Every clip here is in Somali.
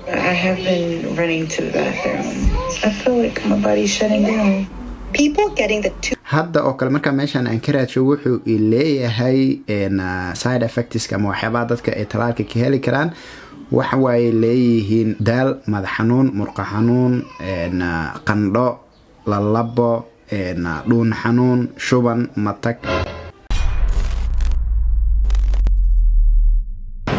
I have been running to the bathroom. I feel like my body's shutting down. People getting the hadda oo kale marka meeshan aan ka raadsho wuxuu leeyahay side effects ama waxyaabaha dadka ay talaalka ka heli karaan waxa way leeyihiin daal madax xanuun murqa xanuun qandho lalabo dhuun xanuun shuban matag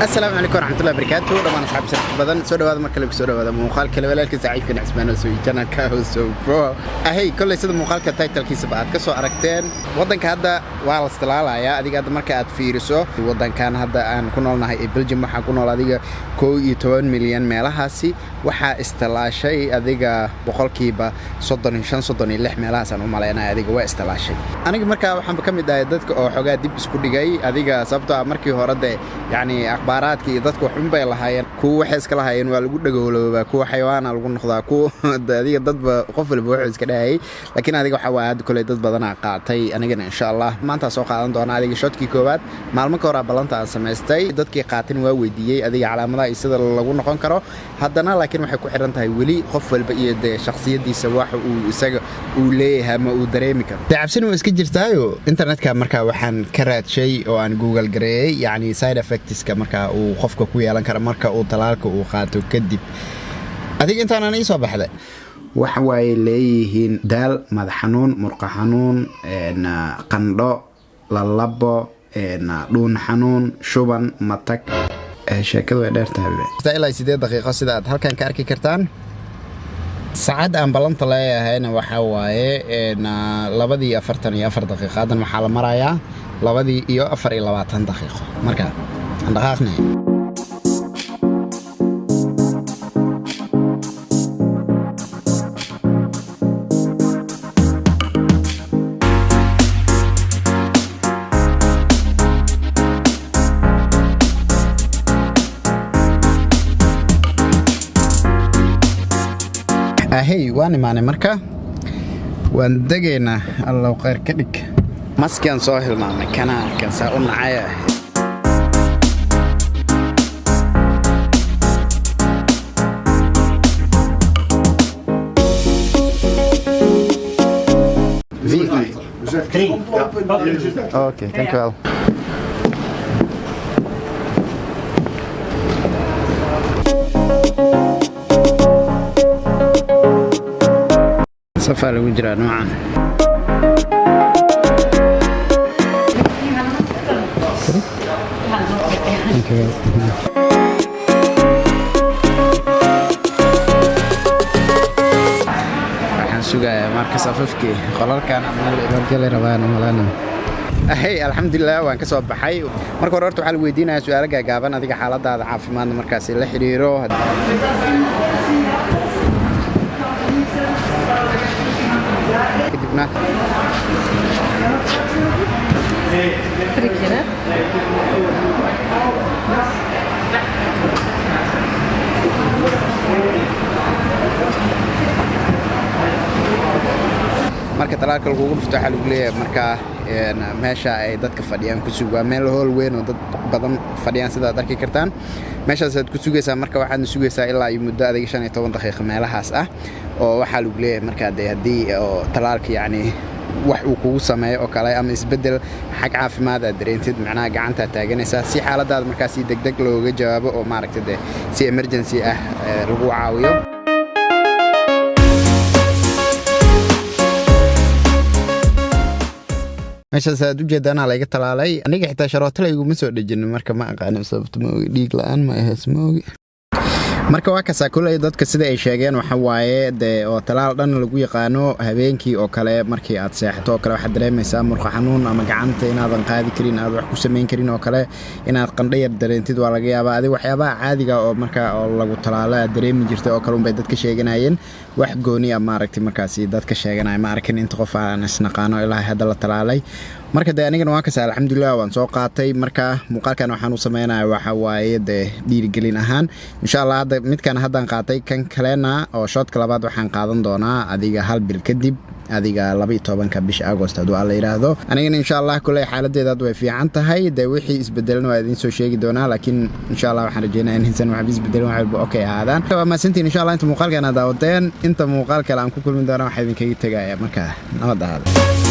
السلام عليكم ورحمة الله وبركاته طبعا أصحاب سرح بدن سودة هذا مركل بسودة هذا مقال كلا ولا الكيس عيد كنا عسبنا سوي كنا كاوسو برو أهي كل سيد مقال كتايتل كيس بعد كسو أركتين وضن كهذا وعلى استلالة يا أديك هذا مركات فيروسو وضن كان هذا أن كنا لنا هاي بلجيم وح كنا لديك كو 2 مليون ملهاسي وح استلا شيء أديك بقول كيبا صدني اللح ملهاسن ومالنا أديك واستلا شيء أنا مركا وحن بكمل دايدتك أو حاجات دي بسكودي جاي أديك سبتة مركي هرده يعني باراتكي dadku xun bay lahaayeen kuwa wax iska lahaayeen waa lagu dhagoolooba kuwa xayawaan lagu noqdaa kuwa adiga dadba qof walba wax iska dhahay laakiin adiga waxa waa kale dad badan qaatay anigana insha Allah maanta soo qaadan doona adiga shotki koobaad maalmo ka hor balanta aan sameystay dadkii qaatin waa weydiiyay adiga calaamadaha sida lagu noqon karo haddana laakiin waxay ku xiran tahay wali qof walba iyo shakhsiyadiisa wax uu isaga uu leeyahay ma uu dareemi karo taabsin waa iska jirtaayo internetka marka waxaan ka raadshay oo aan Google gareeyay yani side effects ka marka uu qofka ku yeelan kara marka uu talaalka uu qaato kadib adiga intaan aan soo baxday waxa way leeyihiin daal madax xanuun murqa xanuun qandho lalabo dhuun xanuun shuban matag sheekadu way dheer tahay ilaa 8 daqiiqo sida aad halkan ka arki kartaan saacad aan balanta leeyahayna waxa waaye 2:44 daqiiqadan waxa la marayaa 2:24 daqiiqo marka andaqaaqnay أهي وأنا معنا مركا وندقينا الله خير كدك مسكن صاحل معنا كان ساقولنا عيا Okay, thank you. سفر وجرا نوعا سوغا ماركس اففكي قلالكان مال ربان مالنا أهي الحمد لله وان كسو baxay marka hore horta waxa la weydiinaa su'aalo gaaban adiga xaaladaada caafimaad markaas la xiriiro kadibna marka talaalka lagu dhufto waxa lagu leeyahay marka meesha ay dadka fadhiyaan ku sugaa meel hool weyn oo dad badan fadhiyaan sida aad arki kartaan meeshaas aad ku sugaysaa marka waxaad sugaysaa ilaa ay muddo adiga 15 daqiiqo meelahaas ah oo waxa lagu leeyahay marka hadii oo talaalka yani wax uu kugu sameeyo oo kale ama isbedel xag caafimaad aad dareentid macnaha gacanta taaganaysa si xaaladaada markaas si degdeg looga jawaabo oo maaragtay si emergency ah lagu caawiyo meeshaas aad u jeedana laga talaalay aniga xitaa sharootada igu ma soo dhajin marka ma aqaan sababta ma dhiig la'aan ma ahays ma ogi marka waa ka saakulay dadka sida ay sheegeen waxa waaye oo talaal dhan lagu yaqaano habeenkii oo kale markii aad seexato oo kale waxa dareemaysaa murqa xanuun ama gacanta inaadan qaadi karin aad wax ku sameyn karin oo kale inaad qandho yar dareentid waa laga yaabaa adiga waxyaabaha caadiga oo marka oo lagu talaalo dareemi jirtay oo kale bay dadka sheeganayeen wax gooni ah maaragtay markaas dadka sheeganay ma arkin inta qof aan isnaqaano ilaa hadda la talaalay marka anigana waa ka saa alxamdulillah waan soo qaatay marka muuqaalkan waxaan u sameeyay waxa waaye dhiirigelin ahaan insha Allah midkan haddaan qaatay kan kalena oo shot labaad waxaan qaadan doonaa adiga hal bil kadib adiga 12 bisha August haduu alla yiraahdo anigana insha Allah kulay xaaladeeda way fiican tahay de wixii isbedelna waa idin soo sheegi doonaa laakiin insha Allah waxaan rajeynayaa in insan wax isbedelan wax walba okay aadaan ma santiin insha Allah inta muuqaalkana daawateen inta muuqaalka aan ku kulmin doona waxa idin kaga tagayaa marka nabad ahaada